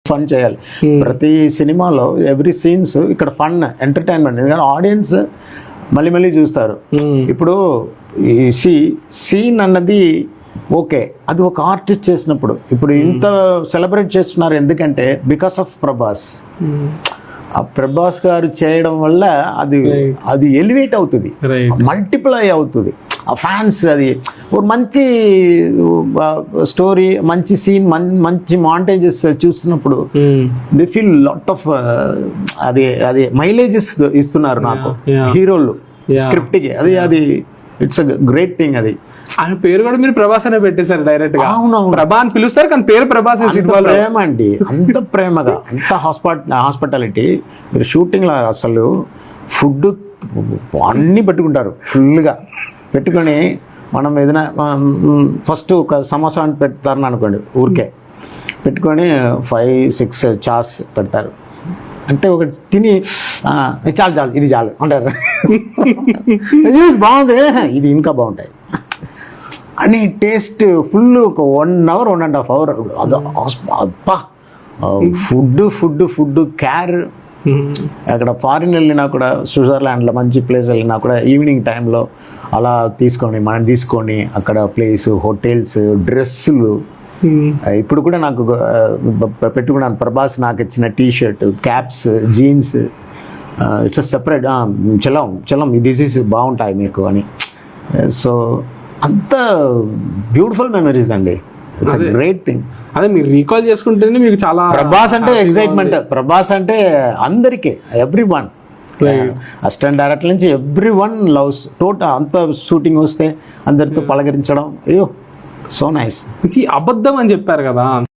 Fun చేయాలి. ప్రతి సినిమాలో ఎవ్రీ సీన్స్ ఇక్కడ ఫన్ ఎంటర్టైన్మెంట్, ఎందుకంటే ఆడియన్స్ మళ్ళీ మళ్ళీ చూస్తారు. ఇప్పుడు ఈ సీన్ అన్నది ఓకే, అది ఒక ఆర్టిస్ట్ చేసినప్పుడు ఇప్పుడు ఇంత సెలబ్రేట్ చేస్తున్నారు ఎందుకంటే బికాస్ ఆఫ్ ప్రభాస్. ఆ ప్రభాస్ గారు చేయడం వల్ల అది ఎలివేట్ అవుతుంది, మల్టిప్లై అవుతుంది. ఆ ఫ్యాన్స్ అది ఒక మంచి స్టోరీ, మంచి సీన్, మంచి మాంటేజెస్ చూస్తున్నప్పుడు దే ఫీల్ లాట్ ఆఫ్ అది మైలేజెస్ ఇస్తున్నారు నాకు హీరోలు స్క్రిప్ట్కి. అది ఇట్స్ అ గ్రేట్ థింగ్. అది ఆయన పేరు కూడా మీరు ప్రభాస్ అనే పెట్టేశారు డైరెక్ట్ గా. ప్రభా అని పిలుస్తారు కానీ పేరు ప్రభాస్. ప్రేమ అండి, అంత ప్రేమగా, అంత హాస్పిటాలిటీ. మీరు షూటింగ్ లో అసలు ఫుడ్ అన్నీ పెట్టుకుంటారు, ఫుల్గా పెట్టుకొని మనం ఏదైనా ఫస్ట్ ఒక సమోసా అని పెడతారని అనుకోండి, ఊరికే పెట్టుకొని 5-6 చాస్ పెడతారు. అంటే ఒకటి తిని చాలు ఇది చాలు అంటారు. బాగుంది, ఇది ఇంకా బాగుంటాయి అని టేస్ట్ ఫుల్ ఒక 1 hour 1.5 hour అబ్బా ఫుడ్ కేర్. అక్కడ ఫారిన్ వెళ్ళినా కూడా, స్విట్జర్లాండ్లో మంచి ప్లేస్ వెళ్ళినా కూడా ఈవినింగ్ టైంలో అలా మనం తీసుకొని అక్కడ ప్లేస్, హోటల్స్, డ్రెస్సులు. ఇప్పుడు కూడా నాకు పెట్టుకున్నాను ప్రభాస్ నాకు ఇచ్చిన t shirt, caps, jeans. It's separate చలం దిస్ ఈస్ బాగుంటాయి మీకు అని. సో అంత బ్యూటిఫుల్ మెమరీస్ అండి. It's a great thing. అదే మీరు రీకాల్ చేసుకుంటేనే మీకు చాలా ప్రభాస్ అంటే ఎగ్జైట్మెంట్. ప్రభాస్ అంటే అందరికీ, ఎవ్రీ వన్, అసిస్టెంట్ డైరెక్టర్ నుంచి ఎవ్రీ వన్ లవ్స్. టోటల్ అంత షూటింగ్ వస్తే అందరితో పలకరించడం, అయ్యో సో నైస్. ఇది అబద్ధం అని చెప్పారు కదా.